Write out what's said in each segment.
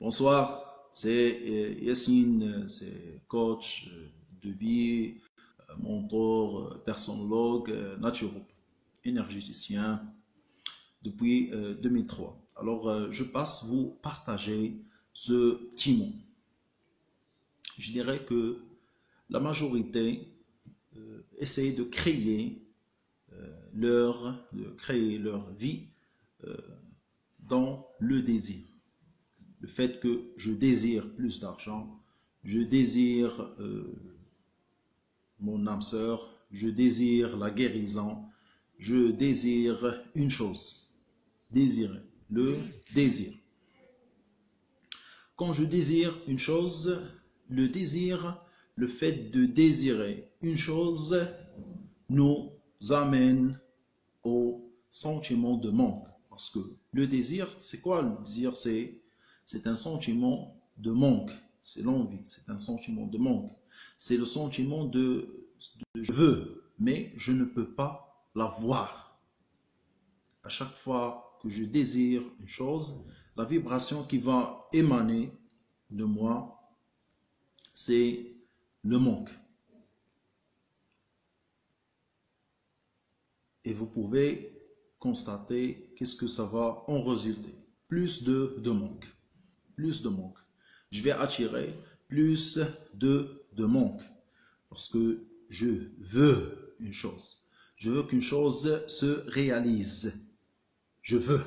Bonsoir, c'est Yassine, c'est coach de vie, mentor, personnologue, naturopathe, énergéticien depuis 2003. Alors, je passe vous partager ce petit mot. Je dirais que la majorité essaie de créer leur vie dans le désir. Le fait que je désire plus d'argent, je désire mon âme sœur, je désire la guérison, je désire une chose, désirer, le désir. Quand je désire une chose, le désir, le fait de désirer une chose nous amène au sentiment de manque. Parce que le désir, c'est quoi le désir? C'est un sentiment de manque, c'est l'envie, c'est un sentiment de manque. C'est le sentiment de je veux, mais je ne peux pas l'avoir. À chaque fois que je désire une chose, la vibration qui va émaner de moi, c'est le manque. Et vous pouvez constater qu'est-ce que ça va en résulter. Plus de manque. Plus de manque. Je vais attirer plus de manque. Parce que je veux une chose. Je veux qu'une chose se réalise. Je veux.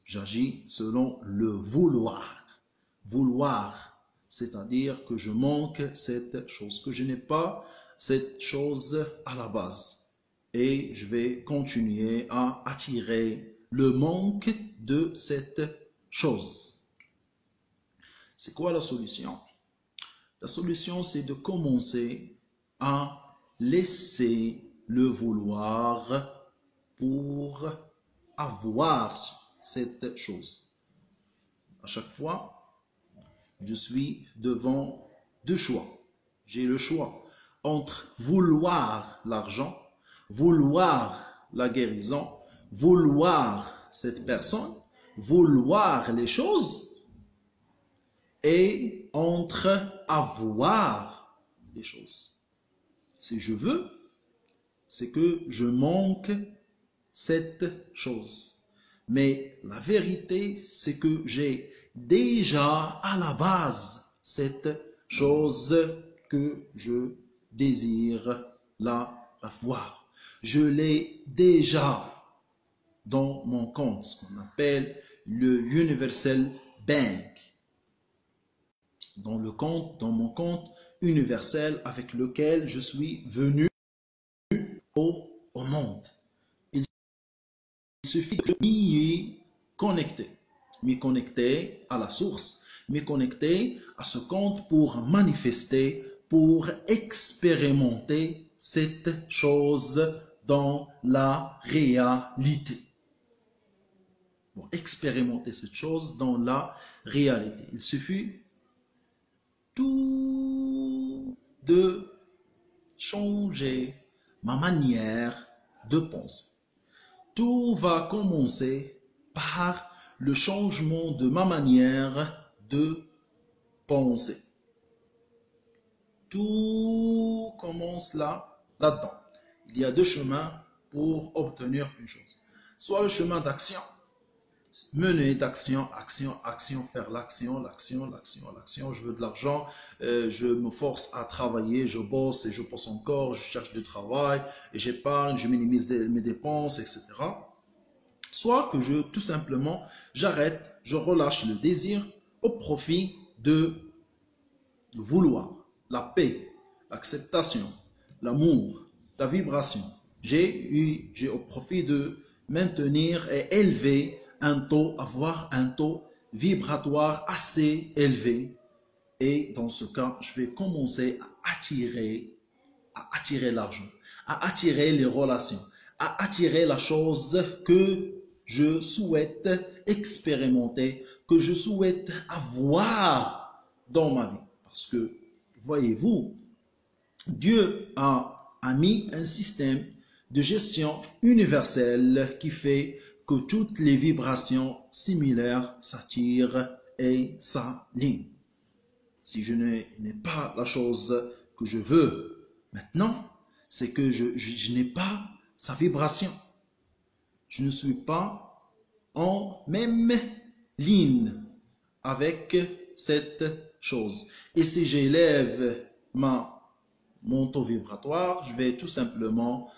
J'agis selon le vouloir. Vouloir, c'est-à-dire que je manque cette chose, que je n'ai pas cette chose à la base. Et je vais continuer à attirer le manque de cette chose. C'est quoi la solution? La solution, c'est de commencer à laisser le vouloir pour avoir cette chose. À chaque fois, je suis devant deux choix. J'ai le choix entre vouloir l'argent, vouloir la guérison, vouloir cette personne, vouloir les choses, et entre avoir les choses. Si je veux, c'est que je manque cette chose. Mais la vérité, c'est que j'ai déjà à la base cette chose que je désire la voir. Je l'ai déjà dans mon compte, ce qu'on appelle le Universal Bank. Dans mon compte universel avec lequel je suis venu au monde. Il suffit de m'y connecter à la source, m'y connecter à ce compte pour manifester, pour expérimenter cette chose dans la réalité. Pour expérimenter cette chose dans la réalité. Il suffit tout de changer ma manière de penser. Tout va commencer par le changement de ma manière de penser. Tout commence là-dedans. Il y a deux chemins pour obtenir une chose. Soit le chemin d'action, mener d'action, action, faire l'action, je veux de l'argent, je me force à travailler, je bosse et je bosse encore, je cherche du travail, et j'épargne, je minimise mes dépenses, etc. Soit que tout simplement, j'arrête, je relâche le désir au profit de vouloir, la paix, l'acceptation, l'amour, la vibration. J'ai au profit de maintenir et élever avoir un taux vibratoire assez élevé. Et dans ce cas, je vais commencer à attirer l'argent, à attirer les relations, à attirer la chose que je souhaite expérimenter, que je souhaite avoir dans ma vie. Parce que, voyez-vous, Dieu a mis un système de gestion universelle qui fait que toutes les vibrations similaires s'attirent et sa ligne. Si je n'ai pas la chose que je veux maintenant, c'est que je n'ai pas sa vibration. Je ne suis pas en même ligne avec cette chose. Et si j'élève mon taux vibratoire, je vais tout simplement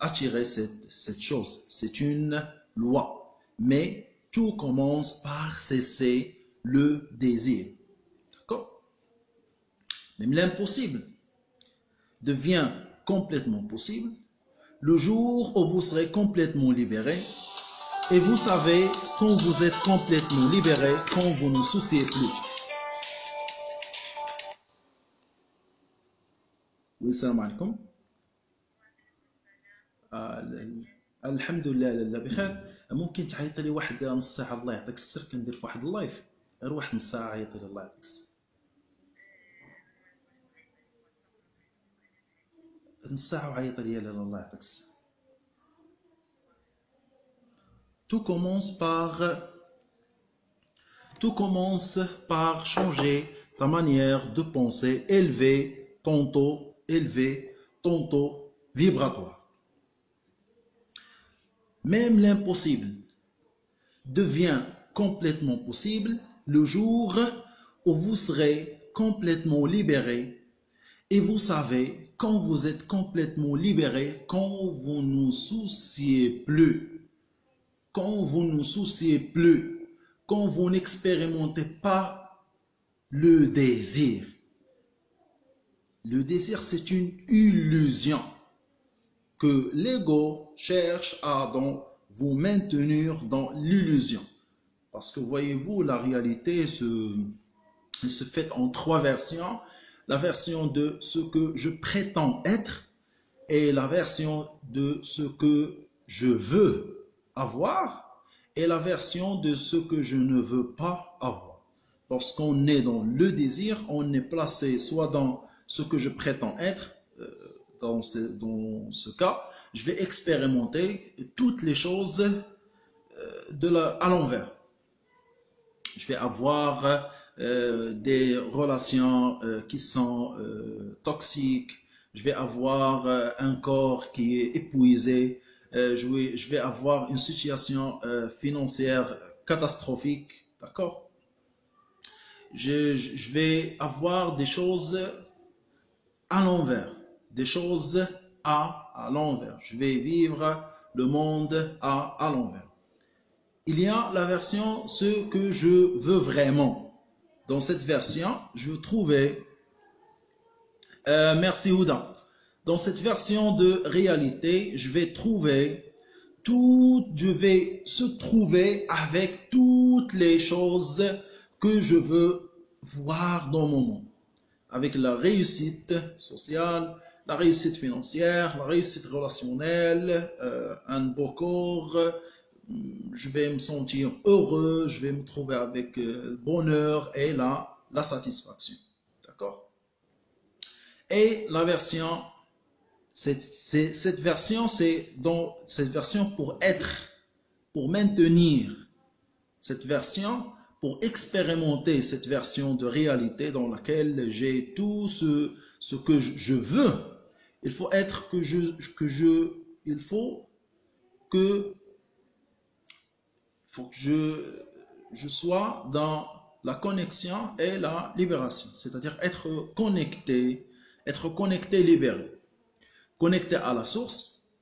attirer cette chose. C'est une loi. Mais tout commence par cesser le désir. D'accord? Même l'impossible devient complètement possible le jour où vous serez complètement libéré. Et vous savez, quand vous êtes complètement libéré, quand vous ne souciez plus. Oui, salam alaikum. الحمد لله لاله بخير. ممكن تعيط لي واحد نص ساعه الله يعطيك السر كندير في واحد اللايف غير واحد نص ساعه عيط لي الله يعطيك السر نص ساعه وعيط لي لاله الله يعطيك السر. Tout commence par changer ta manière de penser, élever ton taux vibratoire. Même l'impossible devient complètement possible le jour où vous serez complètement libéré. Et vous savez, quand vous êtes complètement libéré, quand vous ne souciez plus, quand vous n'expérimentez pas le désir. Le désir, c'est une illusion que l'ego cherche à vous maintenir dans l'illusion. Parce que voyez-vous, la réalité se fait en trois versions. La version de ce que je prétends être et la version de ce que je veux avoir et la version de ce que je ne veux pas avoir. Lorsqu'on est dans le désir, on est placé soit dans ce que je prétends être, dans ce cas, je vais expérimenter toutes les choses à l'envers. Je vais avoir des relations qui sont toxiques, je vais avoir un corps qui est épuisé, je vais avoir une situation financière catastrophique, d'accord? Je vais avoir des choses à l'envers, des choses à l'envers. Je vais vivre le monde à l'envers. Il y a la version ce que je veux vraiment. Dans cette version, je vais trouver, merci Ouda, dans cette version de réalité, je vais se trouver avec toutes les choses que je veux voir dans mon monde. Avec la réussite sociale, la réussite financière, la réussite relationnelle, un beau corps, je vais me sentir heureux, je vais me trouver avec le bonheur et la satisfaction. D'accord? Et la version, cette version, c'est dans cette version pour être, pour maintenir cette version, pour expérimenter cette version de réalité dans laquelle j'ai tout ce que je veux. Il faut être il faut que je sois dans la connexion et la libération, c'est-à-dire être connecté, libéré, connecté à la source,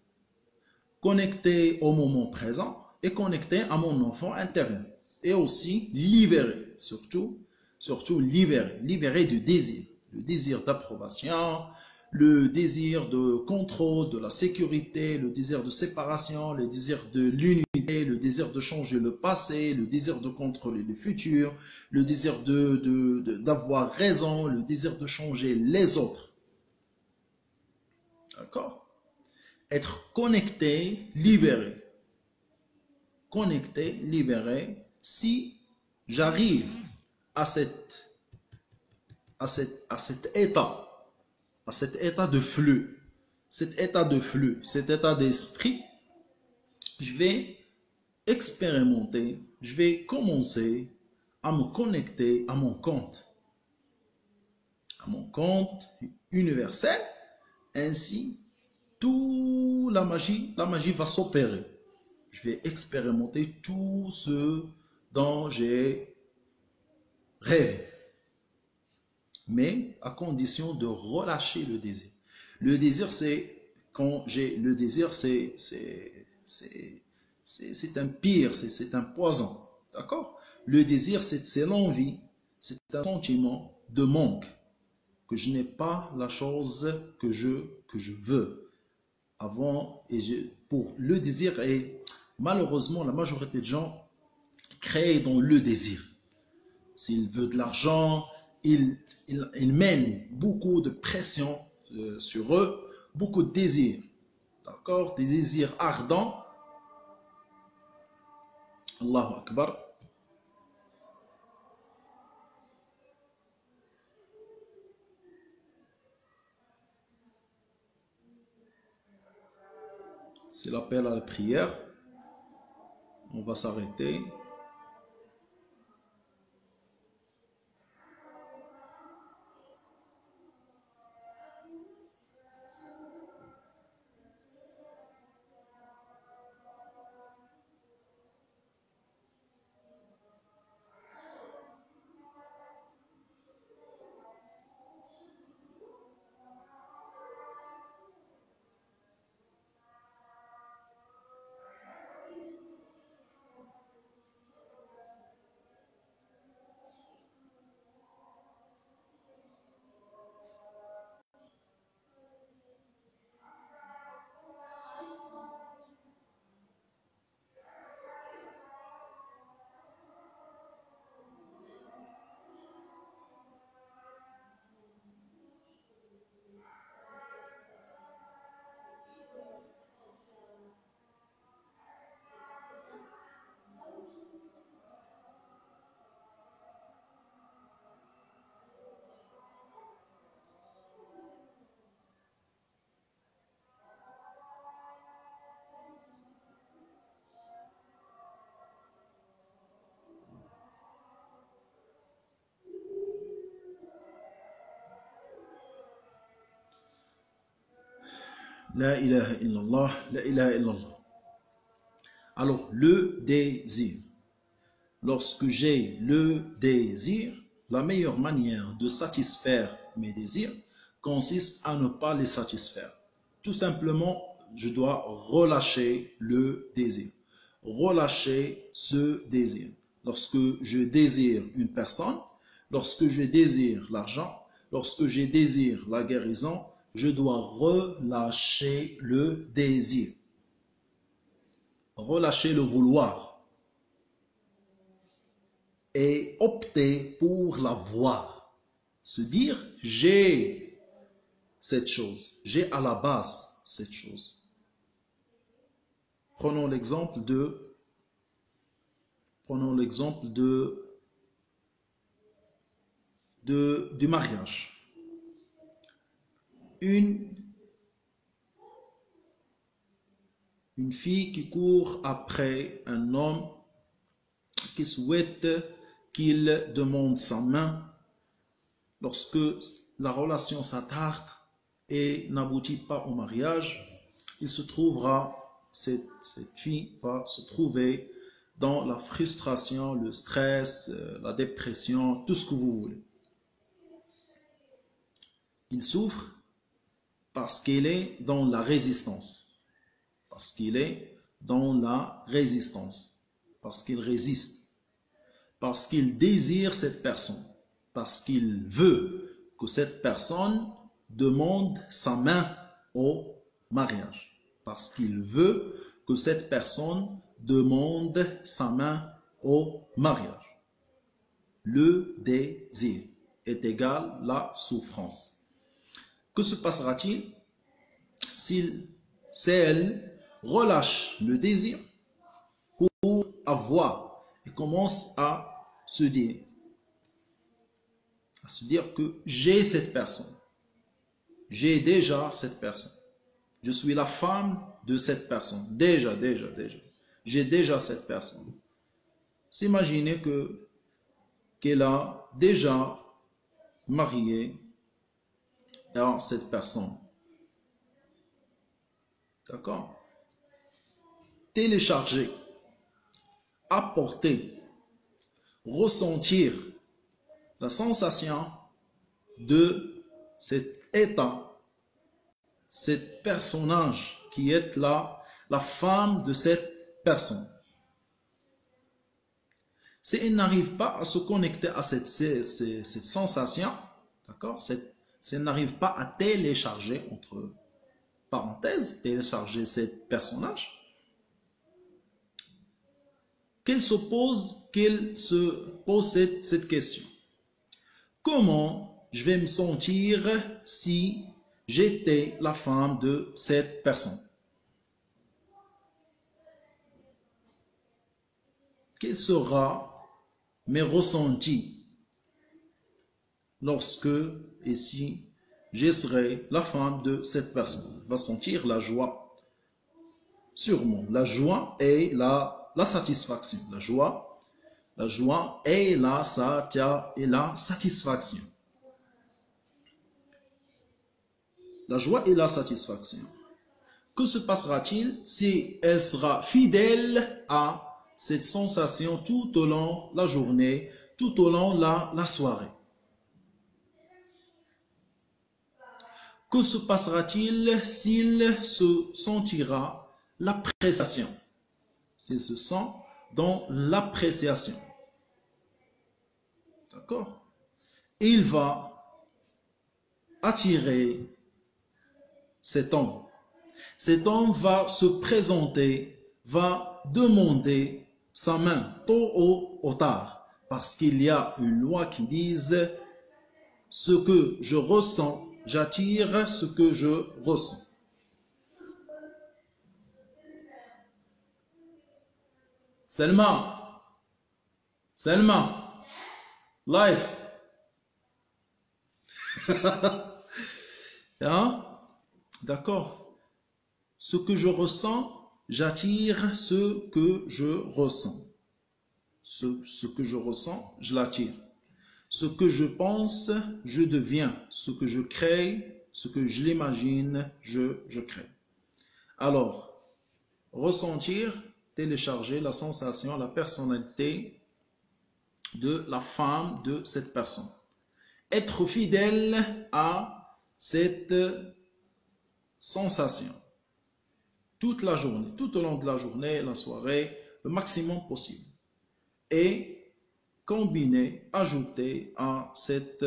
connecté au moment présent et connecté à mon enfant intérieur. Et aussi libéré, surtout libéré du désir, le désir d'approbation, le désir de contrôle, de la sécurité, le désir de séparation, le désir de l'unité, le désir de changer le passé, le désir de contrôler le futur, le désir d'avoir raison, le désir de changer les autres. D'accord? Être connecté, libéré. Connecté, libéré. Si j'arrive à cet état de flux, cet état d'esprit, je vais expérimenter, je vais commencer à me connecter à mon compte universel. Ainsi, toute la magie va s'opérer. Je vais expérimenter tout ce dont j'ai rêvé. Mais à condition de relâcher le désir. Le désir, c'est quand j'ai le désir, c'est un pire, c'est un poison. D'accord? Le désir, c'est l'envie, c'est un sentiment de manque, que je n'ai pas la chose que je veux. Avant, pour le désir, et malheureusement, la majorité de gens créent dans le désir. S'il veut de l'argent, il mène beaucoup de pression sur eux, beaucoup de désirs. D'accord? Des désirs ardents. Allahu Akbar. C'est l'appel à la prière. On va s'arrêter. La ilaha illallah, la ilaha illallah. Alors, le désir. Lorsque j'ai le désir, la meilleure manière de satisfaire mes désirs consiste à ne pas les satisfaire. Tout simplement, je dois relâcher le désir. Relâcher ce désir. Lorsque je désire une personne, lorsque je désire l'argent, lorsque je désire la guérison, je dois relâcher le désir. Relâcher le vouloir. Et opter pour l'avoir. Se dire, j'ai cette chose. J'ai à la base cette chose. Prenons l'exemple du mariage. Une fille qui court après un homme qui souhaite qu'il demande sa main. Lorsque la relation s'attarde et n'aboutit pas au mariage, cette fille va se trouver dans la frustration, le stress, la dépression, tout ce que vous voulez. Il souffre parce qu'il est dans la résistance. Parce qu'il est dans la résistance. Parce qu'il résiste. Parce qu'il désire cette personne. Parce qu'il veut que cette personne demande sa main au mariage. Parce qu'il veut que cette personne demande sa main au mariage. Le désir est égal à la souffrance. Que se passera-t-il si elle relâche le désir pour avoir et commence à se dire que j'ai cette personne, j'ai déjà cette personne, je suis la femme de cette personne, j'ai déjà cette personne. S'imaginer que qu'elle a déjà marié à cette personne. D'accord? Télécharger, apporter, ressentir la sensation de cet état, cet personnage qui est là, la femme de cette personne. Si elle n'arrive pas à se connecter à cette sensation, d'accord, si elle n'arrive pas à télécharger, entre parenthèses, télécharger ce personnage, qu'elle se pose cette question. Comment je vais me sentir si j'étais la femme de cette personne? Quel sera mes ressentis lorsque et si je serai la femme de cette personne? Va sentir la joie, sûrement. La joie et la satisfaction. La joie et la satisfaction. La joie et la satisfaction. Que se passera-t-il si elle sera fidèle à cette sensation tout au long de la journée, tout au long de la soirée? Que se passera-t-il s'il se sentira l'appréciation? S'il se sent dans l'appréciation. D'accord? Il va attirer cet homme. Cet homme va se présenter, va demander sa main tôt ou tard, parce qu'il y a une loi qui dit ce que je ressens, j'attire ce que je ressens. Selma, life. Hein? D'accord? Ce que je ressens, j'attire ce que je ressens. Ce que je ressens, je l'attire. Ce que je pense, je deviens. Ce que je crée, ce que je l'imagine, je crée. Alors, ressentir, télécharger la sensation, la personnalité de la femme de cette personne. Être fidèle à cette sensation. Toute la journée, tout au long de la journée, la soirée, le maximum possible. Et combiner, ajouter à cette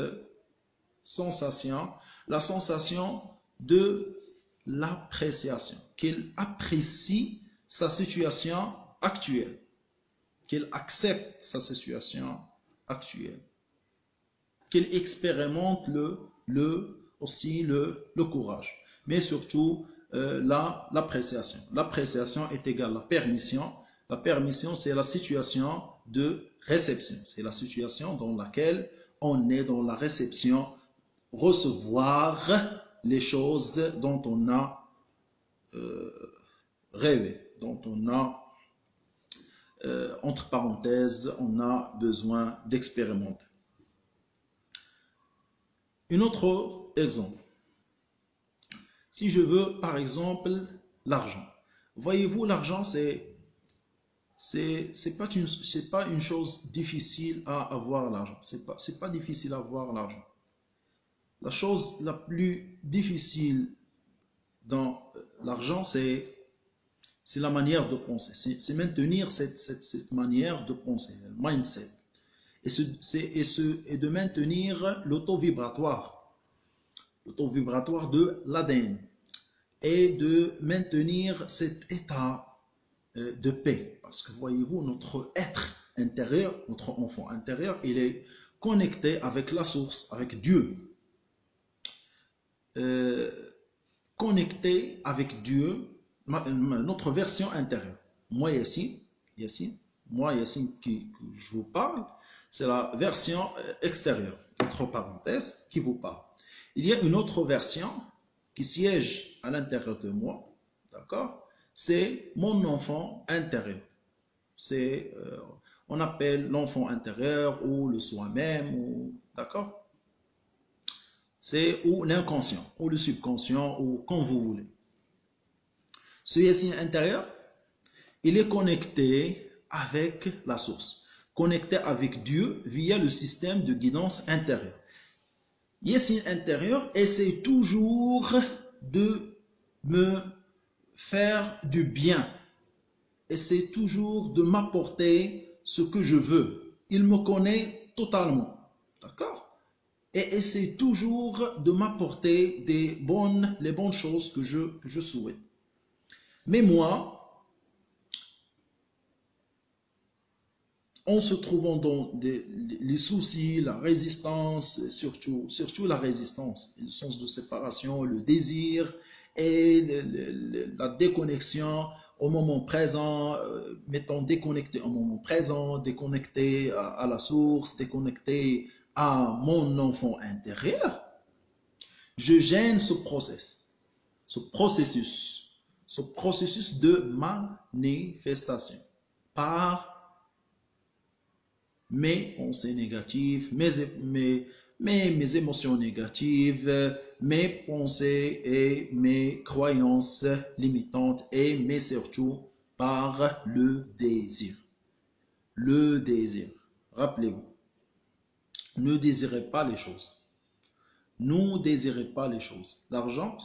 sensation, la sensation de l'appréciation. Qu'il apprécie sa situation actuelle. Qu'il accepte sa situation actuelle. Qu'il expérimente aussi le courage. Mais surtout, l'appréciation. L'appréciation est égale à la permission. La permission, c'est la situation de réception. C'est la situation dans laquelle on est dans la réception, recevoir les choses dont on a rêvé, dont on a, entre parenthèses, on a besoin d'expérimenter. Un autre exemple. Si je veux, par exemple, l'argent. Voyez-vous, l'argent, c'est pas une chose difficile à avoir l'argent. C'est pas difficile à avoir l'argent. La chose la plus difficile dans l'argent, c'est la manière de penser. C'est maintenir cette manière de penser, le mindset. Et de maintenir l'auto-vibratoire de l'ADN. Et de maintenir cet état de paix. Parce que voyez-vous, notre être intérieur, notre enfant intérieur, il est connecté avec la source, avec Dieu. Connecté avec Dieu, notre version intérieure. Moi, Yassine, que je vous parle, c'est la version extérieure, entre parenthèses, qui vous parle. Il y a une autre version qui siège à l'intérieur de moi, d'accord? C'est mon enfant intérieur. On appelle l'enfant intérieur ou le soi-même, d'accord? C'est ou l'inconscient, ou le subconscient, ou comme vous voulez. Ce Yassine intérieur, il est connecté avec la source, connecté avec Dieu via le système de guidance intérieure. Yassine intérieur essaie toujours de me faire du bien, essaie toujours de m'apporter ce que je veux. Il me connaît totalement, d'accord? Et essaie toujours de m'apporter les bonnes choses que je souhaite. Mais moi, en se trouvant dans les soucis, la résistance, surtout la résistance, le sens de séparation, le désir et la déconnexion au moment présent, mettons déconnecté au moment présent, déconnecté à la source, déconnecté à mon enfant intérieur, je gêne ce processus de manifestation par mes pensées négatives, mes émotions négatives, mes pensées et mes croyances limitantes mais surtout par le désir. Le désir. Rappelez-vous, ne désirez pas les choses. Ne désirez pas les choses. L'argent,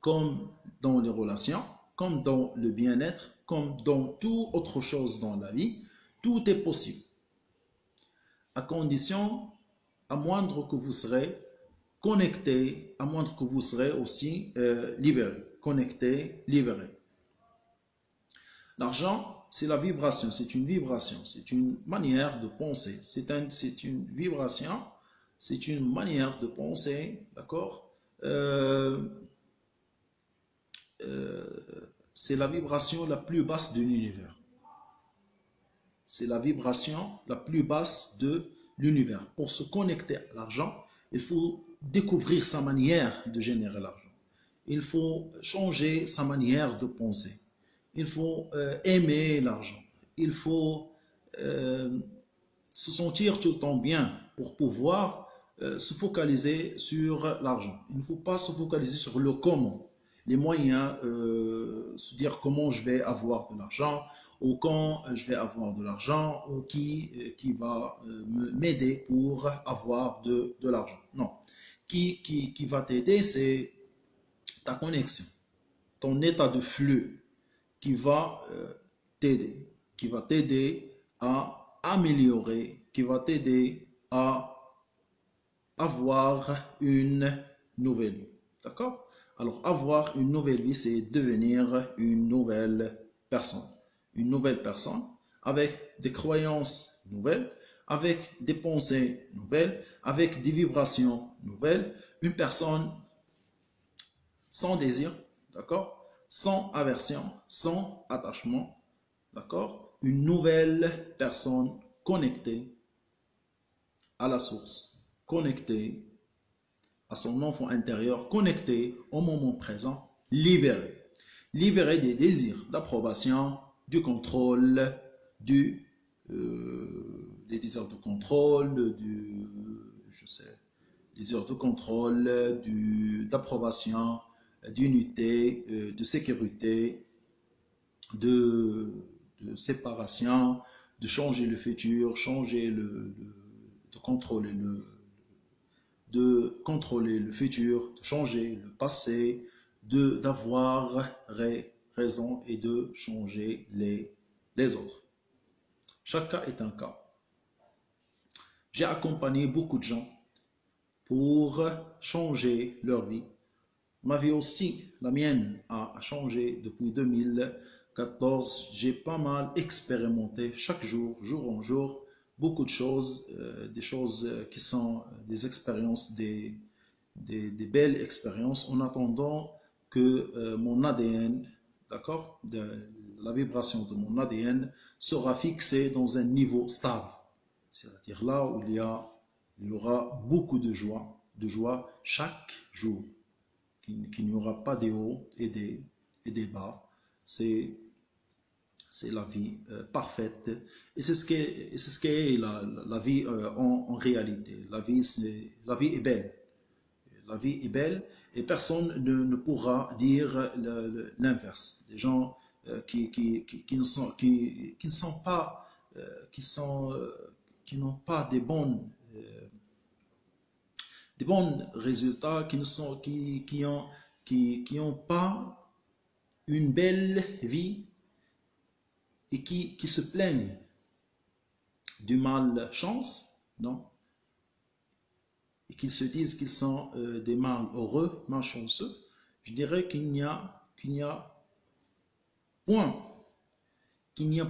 comme dans les relations, comme dans le bien-être, comme dans toute autre chose dans la vie, tout est possible. À condition, à moindre que vous serez connecté, à moindre que vous serez aussi libéré, connecté, libéré. L'argent, c'est la vibration, c'est une vibration, c'est une manière de penser, c'est une vibration, c'est une manière de penser, d'accord? C'est la vibration la plus basse de l'univers. C'est la vibration la plus basse de l'univers. Pour se connecter à l'argent, il faut découvrir sa manière de générer l'argent. Il faut changer sa manière de penser. Il faut aimer l'argent. Il faut se sentir tout le temps bien pour pouvoir se focaliser sur l'argent. Il ne faut pas se focaliser sur le comment, les moyens, se dire comment je vais avoir de l'argent, ou quand je vais avoir de l'argent, ou qui va m'aider pour avoir de l'argent. Non. Qui va t'aider, c'est ta connexion, ton état de flux qui va t'aider à améliorer, qui va t'aider à avoir une nouvelle vie. D'accord? Alors, avoir une nouvelle vie, c'est devenir une nouvelle personne. Une nouvelle personne avec des croyances nouvelles, avec des pensées nouvelles, avec des vibrations nouvelles. Une personne sans désir, d'accord? Sans aversion, sans attachement, d'accord? Une nouvelle personne connectée à la source, connectée à son enfant intérieur, connecté au moment présent, libéré. Libéré des désirs d'approbation, du contrôle, des désirs de contrôle, désirs de contrôle, d'approbation, d'unité, de sécurité, de séparation, de changer le futur, de contrôler le futur, de changer le passé, d'avoir raison et de changer les autres. Chaque cas est un cas. J'ai accompagné beaucoup de gens pour changer leur vie. Ma vie aussi, la mienne, a changé depuis 2014. J'ai pas mal expérimenté chaque jour, jour en jour, beaucoup de choses, des choses qui sont des expériences, des belles expériences, en attendant que mon ADN, d'accord, la vibration de mon ADN sera fixée dans un niveau stable. C'est-à-dire là où il y aura beaucoup de joie chaque jour. Qu'il n'y aura pas des hauts et des bas. C'est c'est la vie parfaite. Et c'est ce qu'est la vie en réalité. La vie est belle. La vie est belle et personne ne pourra dire l'inverse. Des gens qui ne sont pas, qui n'ont pas des bons résultats, qui ont pas une belle vie et qui se plaignent du malchance, non? Et qu'ils se disent qu'ils sont des malheureux, malchanceux, je dirais qu'il n'y a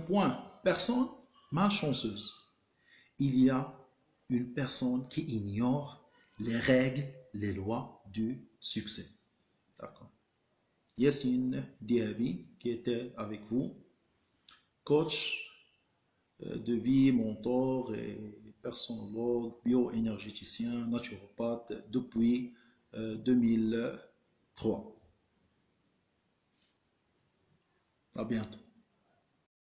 point personne malchanceuse. Il y a une personne qui ignore les règles, les lois du succès. D'accord. Yassine Diaby, qui était avec vous, coach de vie, mentor et personnologue, bioénergéticien, naturopathe depuis 2003. À bientôt.